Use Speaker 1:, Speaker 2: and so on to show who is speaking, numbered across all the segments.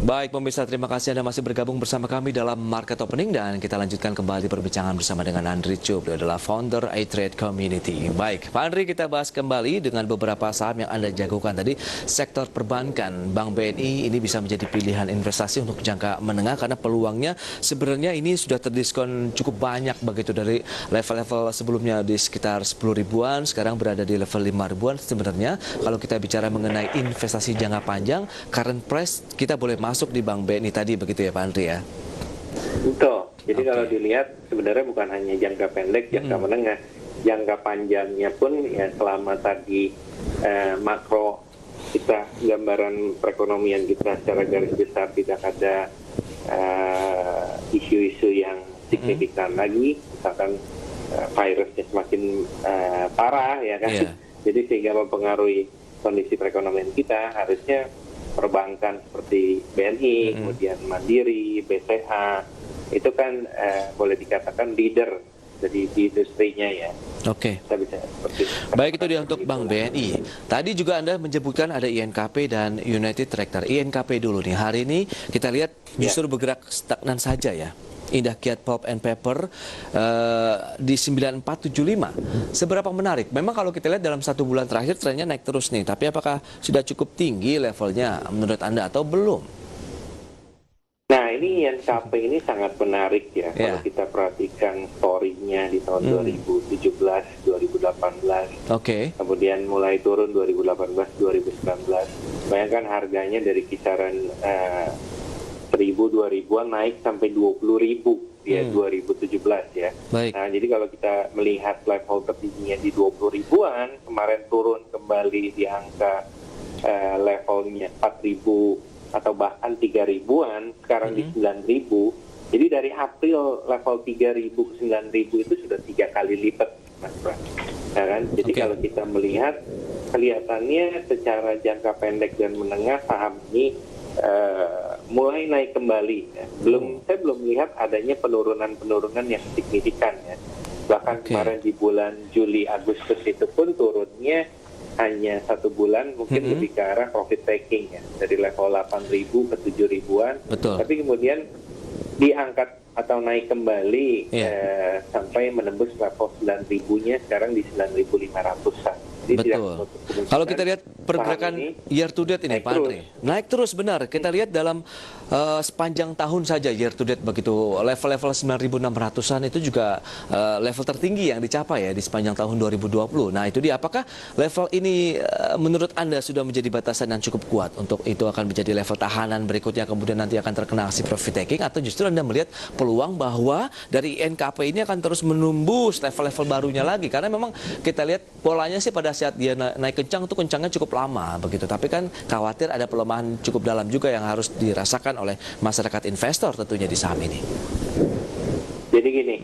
Speaker 1: Baik pemirsa, terima kasih Anda masih bergabung bersama kami dalam Market Opening dan kita lanjutkan kembali perbincangan bersama dengan Andri Chu. Beliau adalah founder iTrade Community. Baik, Pak Andri, kita bahas kembali dengan beberapa saham yang Anda jagokan tadi. Sektor perbankan, Bank BNI ini bisa menjadi pilihan investasi untuk jangka menengah karena peluangnya sebenarnya ini sudah terdiskon cukup banyak begitu dari level-level sebelumnya di sekitar 10 ribuan, sekarang berada di level 5 ribuan. Sebenarnya kalau kita bicara mengenai investasi jangka panjang, current price kita boleh masuk di Bank BNI tadi begitu ya Pak Andri ya?
Speaker 2: Betul. Jadi kalau dilihat sebenarnya bukan hanya jangka pendek, jangka menengah, jangka panjangnya pun ya selama tadi makro kita, gambaran perekonomian kita secara garis besar tidak ada isu-isu yang signifikan lagi, misalkan virusnya semakin parah ya kan, jadi sehingga mempengaruhi kondisi perekonomian kita, harusnya perbankan seperti BNI, kemudian Mandiri, BCA, itu kan boleh dikatakan leader jadi di industrinya ya.
Speaker 1: Oke.
Speaker 2: Kita bisa seperti
Speaker 1: baik, itu dia untuk Bank BNI. Tadi juga Anda menyebutkan ada INKP dan United Tractor. INKP dulu nih, hari ini kita lihat justru bergerak stagnan saja ya. Indah Kiat Pulp and Paper di 9475. Seberapa menarik? Memang kalau kita lihat dalam 1 bulan terakhir trennya naik terus nih. Tapi apakah sudah cukup tinggi levelnya menurut Anda atau belum?
Speaker 2: Nah, ini INKP ini sangat menarik ya. Kalau kita perhatikan story-nya di tahun 2017, 2018. Kemudian mulai turun 2018, 2019. Bayangkan harganya dari kisaran 1.000-2.000-an naik sampai 20.000 di 2017 ya. Nah, jadi kalau kita melihat level tertingginya di 20.000-an, kemarin turun kembali di angka levelnya 4.000 atau bahkan 3.000-an, sekarang di 9.000. Jadi dari April level 3.000 ke 9.000 itu sudah 3 kali lipat, Mas Bram. Nah, kan? Jadi kalau kita melihat, kelihatannya secara jangka pendek dan menengah saham ini mulai naik kembali ya. Saya belum lihat adanya penurunan yang signifikan ya. Bahkan kemarin di bulan Juli Agustus itu pun turunnya hanya 1 bulan, mungkin lebih ke arah profit taking ya, dari level 8.000 ke 7.000-an. Tapi kemudian diangkat atau naik kembali sampai menembus level 9.000-nya, sekarang di 9.500-an.
Speaker 1: Betul. Kalau kita lihat pergerakan year to date ini Pak Andri, naik terus benar. Kita lihat dalam sepanjang tahun saja year to date begitu, level-level 9.600-an itu juga level tertinggi yang dicapai ya di sepanjang tahun 2020. Nah itu dia, apakah level ini menurut Anda sudah menjadi batasan yang cukup kuat untuk itu akan menjadi level tahanan berikutnya kemudian nanti akan terkena aksi profit taking, atau justru Anda melihat peluang bahwa dari INKP ini akan terus menembus level-level barunya lagi? Karena memang kita lihat polanya sih pada saat dia naik kencang itu kencangnya cukup lama begitu, tapi kan khawatir ada pelemahan cukup dalam juga yang harus dirasakan oleh masyarakat investor tentunya di saham ini.
Speaker 2: Jadi gini,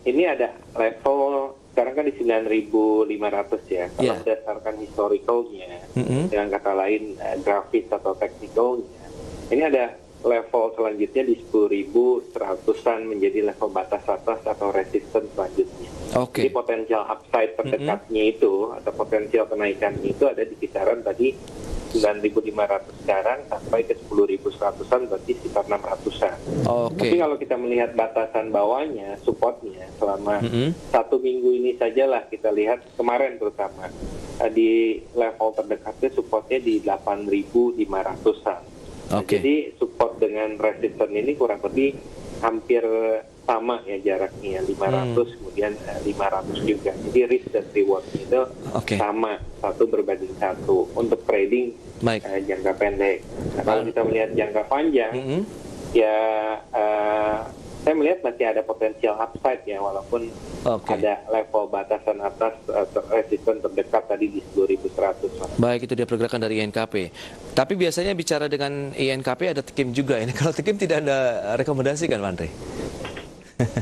Speaker 2: ini ada level sekarang kan di 9.500 ya. Kalau berdasarkan historicalnya, dengan kata lain grafis atau technicalnya, ini ada level selanjutnya di 10.100-an menjadi level batas atas atau resistance selanjutnya. Jadi potensial upside terdekatnya itu atau potensial kenaikannya itu ada di kisaran tadi 9.500 sekarang sampai ke 10.100-an, berarti sekitar 600-an. Tapi kalau kita melihat batasan bawahnya, supportnya selama 1 minggu ini sajalah kita lihat, kemarin terutama di level terdekatnya supportnya di 8.500-an. Jadi support dengan resistance ini kurang lebih hampir sama ya jaraknya, 500 kemudian 500 juga. Jadi risk dan reward itu sama, 1 berbanding 1 untuk trading jangka pendek. Nah, kalau kita melihat jangka panjang, ya saya melihat masih ada potensial upside ya, walaupun ada level batasan atas resisten terdekat tadi di 10.100.
Speaker 1: Baik, itu dia pergerakan dari INKP. Tapi biasanya bicara dengan INKP ada TKIM juga. Ini kalau TKIM tidak Anda rekomendasikan, Pak Andri?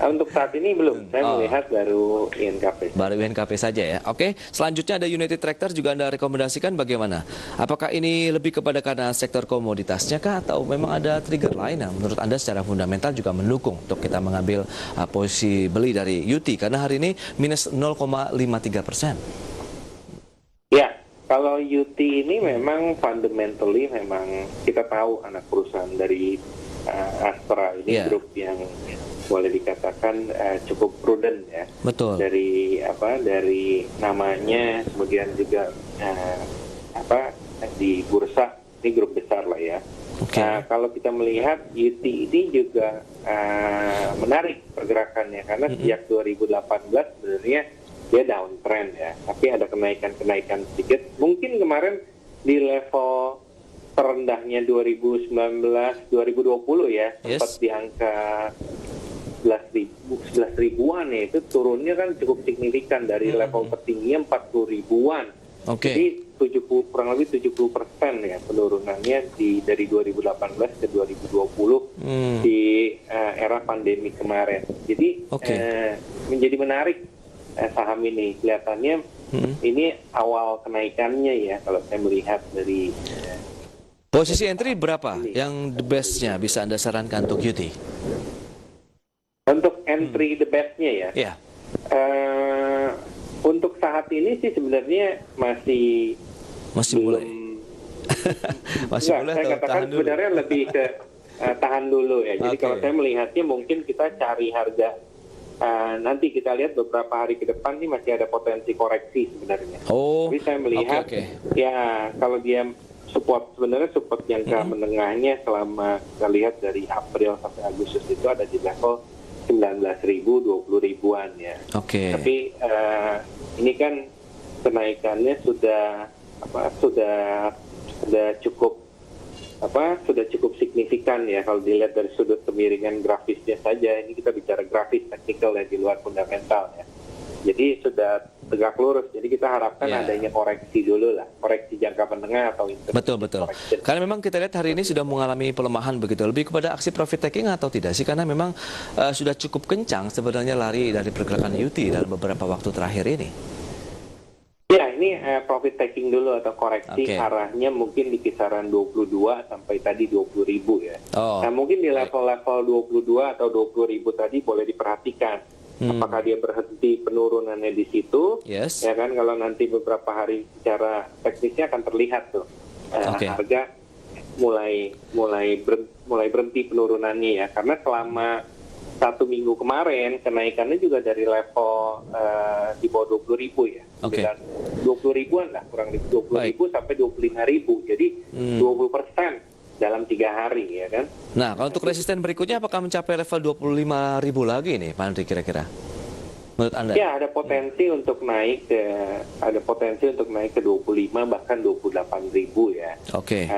Speaker 2: Untuk saat ini belum, saya melihat baru INKP.
Speaker 1: Baru INKP saja ya. Oke, selanjutnya ada United Tractor juga Anda rekomendasikan bagaimana? Apakah ini lebih kepada karena sektor komoditasnya kah atau memang ada trigger lain yang menurut Anda secara fundamental juga mendukung untuk kita mengambil posisi beli dari UT? Karena hari ini minus 0,53%.
Speaker 2: Ya, Kalau UT ini memang fundamentally memang kita tahu anak perusahaan dari Astra ini grup yang boleh dikatakan cukup prudent ya.
Speaker 1: Betul.
Speaker 2: Dari namanya, kemudian juga di bursa ini grup besar lah ya.
Speaker 1: Okay.
Speaker 2: Kalau kita melihat UT ini juga menarik pergerakannya karena sejak 2018 sebenarnya dia downtrend ya, tapi ada kenaikan sedikit. Mungkin kemarin di level terendahnya 2019, 2020 ya, sempat di angka 11 ribuan ya, itu turunnya kan cukup signifikan dari level tertingginya 40 ribuan. Jadi kurang lebih 70% ya penurunannya dari 2018 ke 2020 di era pandemi kemarin. Jadi menjadi menarik saham ini, kelihatannya ini awal kenaikannya ya kalau saya melihat dari
Speaker 1: posisi entry berapa yang the best-nya bisa Anda sarankan untuk UT?
Speaker 2: Untuk entry the best-nya ya? Untuk saat ini sih sebenarnya masih
Speaker 1: boleh. Masih boleh.
Speaker 2: Saya katakan sebenarnya lebih ke tahan dulu ya. Jadi kalau saya melihatnya mungkin kita cari harga. Nanti kita lihat beberapa hari ke depan nih masih ada potensi koreksi sebenarnya. Tapi saya melihat ya kalau dia support jangka menengahnya selama kita lihat dari April sampai Agustus itu ada di level 19.000, 20 ribuan ya. Tapi ini kan kenaikannya sudah cukup signifikan ya kalau dilihat dari sudut kemiringan grafisnya saja. Ini kita bicara grafis teknikal ya, di luar fundamental ya. Jadi sudah tegak lurus. Jadi kita harapkan adanya koreksi dulu lah, koreksi jangka menengah atau
Speaker 1: betul. Karena memang kita lihat hari ini sudah mengalami pelemahan begitu. Lebih kepada aksi profit taking atau tidak sih? Karena memang sudah cukup kencang sebenarnya lari dari pergerakan UT dalam beberapa waktu terakhir ini.
Speaker 2: Ya, ini profit taking dulu atau koreksi arahnya mungkin di kisaran 22 sampai tadi 20 ribu ya. Nah, mungkin di level-level 22 atau 20 ribu tadi boleh diperhatikan. Apakah dia berhenti penurunannya di situ? Ya kan, kalau nanti beberapa hari secara teknisnya akan terlihat tuh harga mulai berhenti penurunannya ya. Karena selama 1 minggu kemarin kenaikannya juga dari level di bawah 20 ribu ya. 20 ribuan lah, kurang lebih 20 ribu sampai 25 ribu. Jadi 20% dalam 3 hari ya kan.
Speaker 1: Nah, kalau untuk resisten berikutnya apakah mencapai level 25 ribu lagi nih Pak Andri kira-kira? Menurut Anda?
Speaker 2: Ya, ada potensi untuk naik ke 25 bahkan 28 ribu ya.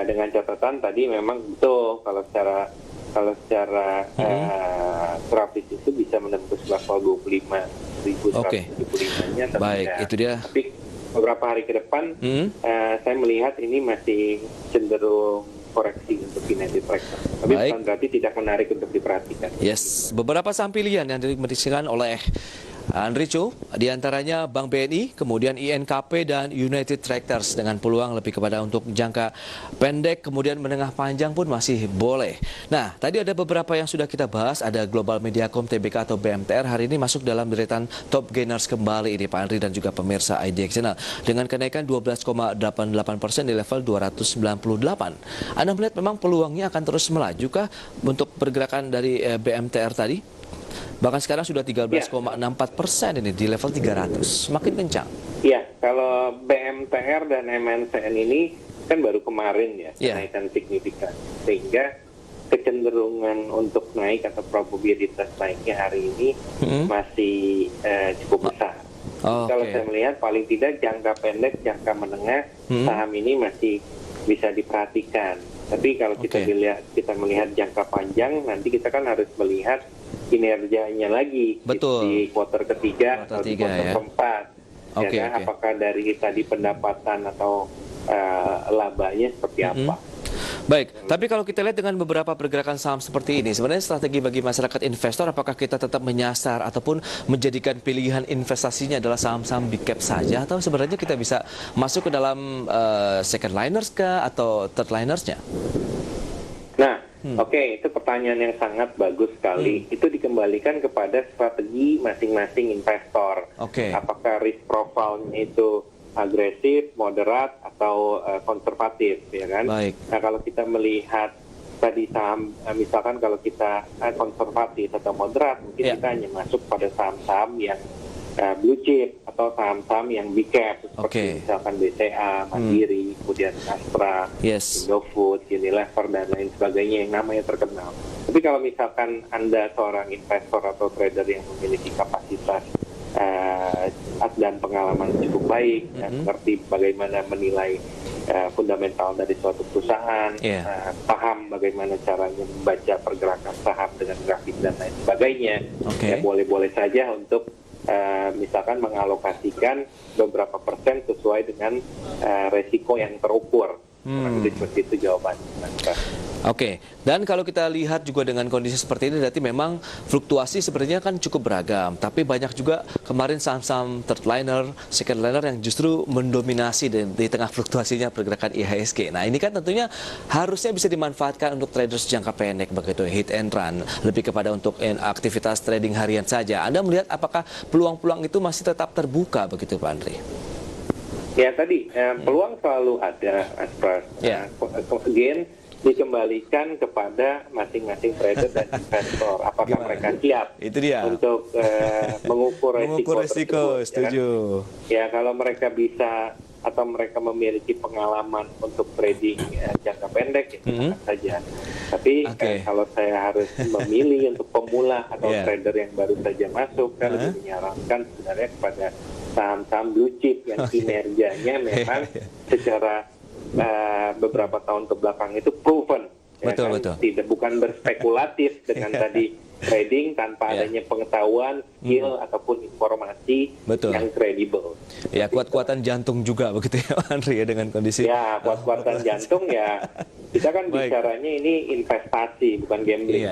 Speaker 2: Dengan catatan tadi memang betul kalau secara grafis itu bisa menembus level 25.175-nya.
Speaker 1: Baik, itu dia.
Speaker 2: Tapi beberapa hari ke depan saya melihat ini masih cenderung koreksi untuk United Tractor. Tapi bukan berarti tidak menarik untuk diperhatikan.
Speaker 1: Beberapa saham pilihan yang dimiliki oleh Andri Chu, diantaranya Bank BNI, kemudian INKP dan United Tractors dengan peluang lebih kepada untuk jangka pendek, kemudian menengah panjang pun masih boleh. Nah, tadi ada beberapa yang sudah kita bahas, ada Global Mediacom, TBK atau BMTR hari ini masuk dalam deretan top gainers kembali ini Pak Andri dan juga pemirsa IDX Channel dengan kenaikan 12,88% di level 298. Anda melihat memang peluangnya akan terus melaju kah untuk pergerakan dari BMTR tadi? Bahkan sekarang sudah 13,64% ini di level 300, semakin kencang.
Speaker 2: Iya, kalau BMTR dan MNCN ini kan baru kemarin ya kenaikan signifikan, sehingga kecenderungan untuk naik atau probabilitas naiknya hari ini masih cukup besar. Kalau saya melihat paling tidak jangka pendek, jangka menengah saham ini masih bisa diperhatikan. Tapi kalau kita melihat jangka panjang, nanti kita kan harus melihat kinerjanya lagi di kuartal ketiga atau di kuartal keempat. Apakah dari tadi pendapatan atau labanya seperti apa?
Speaker 1: Baik, tapi kalau kita lihat dengan beberapa pergerakan saham seperti ini, sebenarnya strategi bagi masyarakat investor, apakah kita tetap menyasar ataupun menjadikan pilihan investasinya adalah saham-saham big cap saja, atau sebenarnya kita bisa masuk ke dalam second liners kah atau third linersnya?
Speaker 2: Nah, itu pertanyaan yang sangat bagus sekali. Itu dikembalikan kepada strategi masing-masing investor. Apakah risk profile-nya itu agresif, moderat, atau konservatif, ya kan?
Speaker 1: Baik.
Speaker 2: Nah, kalau kita melihat tadi saham, misalkan kalau kita konservatif atau moderat, mungkin kita hanya masuk pada saham-saham yang blue chip atau saham-saham yang big cap seperti misalkan BCA, Mandiri, kemudian Astra, Indofood, Unilever dan lain sebagainya yang namanya terkenal. Tapi kalau misalkan Anda seorang investor atau trader yang memiliki kapasitas dan pengalaman cukup baik, mengerti bagaimana menilai fundamental dari suatu perusahaan, paham bagaimana caranya membaca pergerakan saham dengan grafik dan lain sebagainya, ya boleh-boleh saja untuk misalkan mengalokasikan beberapa persen sesuai dengan resiko yang terukur. Seperti itu jawabannya.
Speaker 1: Oke, dan kalau kita lihat juga dengan kondisi seperti ini, berarti memang fluktuasi sebenarnya kan cukup beragam. Tapi banyak juga kemarin saham-saham third liner, second liner yang justru mendominasi di tengah fluktuasinya pergerakan IHSG. Nah ini kan tentunya harusnya bisa dimanfaatkan untuk traders jangka pendek begitu, hit and run, lebih kepada untuk aktivitas trading harian saja. Anda melihat apakah peluang-peluang itu masih tetap terbuka begitu Pak Andri?
Speaker 2: Ya tadi peluang selalu ada, Mas Pras. Again, dikembalikan kepada masing-masing trader dan investor. Apakah mereka siap untuk mengukur resiko tersebut,
Speaker 1: setuju.
Speaker 2: Ya, kalau mereka bisa atau mereka memiliki pengalaman untuk trading jangka pendek, itu saja. Tapi kalau saya harus memilih untuk pemula atau trader yang baru saja masuk, saya lebih menyarankan sebenarnya kepada saham-saham blue chip yang kinerjanya memang secara beberapa tahun ke belakang itu proven.
Speaker 1: Betul.
Speaker 2: Tidak, bukan berspekulatif dengan tadi trading tanpa adanya pengetahuan, skill ataupun informasi yang kredibel.
Speaker 1: Ya, kuat-kuatan jantung juga begitu ya Pak Andri ya dengan kondisi.
Speaker 2: Ya, kuat-kuatan jantung ya. Kita kan bicaranya ini investasi, bukan gambling.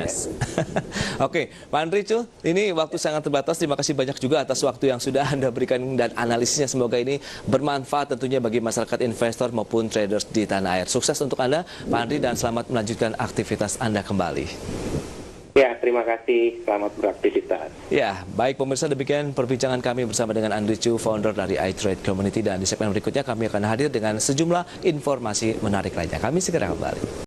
Speaker 1: Oke, Pak Andri ini waktu sangat terbatas. Terima kasih banyak juga atas waktu yang sudah Anda berikan dan analisisnya. Semoga ini bermanfaat tentunya bagi masyarakat investor maupun traders di tanah air. Sukses untuk Anda, Pak Andri, dan selamat melanjutkan aktivitas Anda kembali.
Speaker 2: Ya, terima kasih. Selamat beraktivitas.
Speaker 1: Ya, baik pemirsa, demikian perbincangan kami bersama dengan Andri Chu, founder dari iTrade Community. Dan di segmen berikutnya kami akan hadir dengan sejumlah informasi menarik lainnya. Kami segera kembali.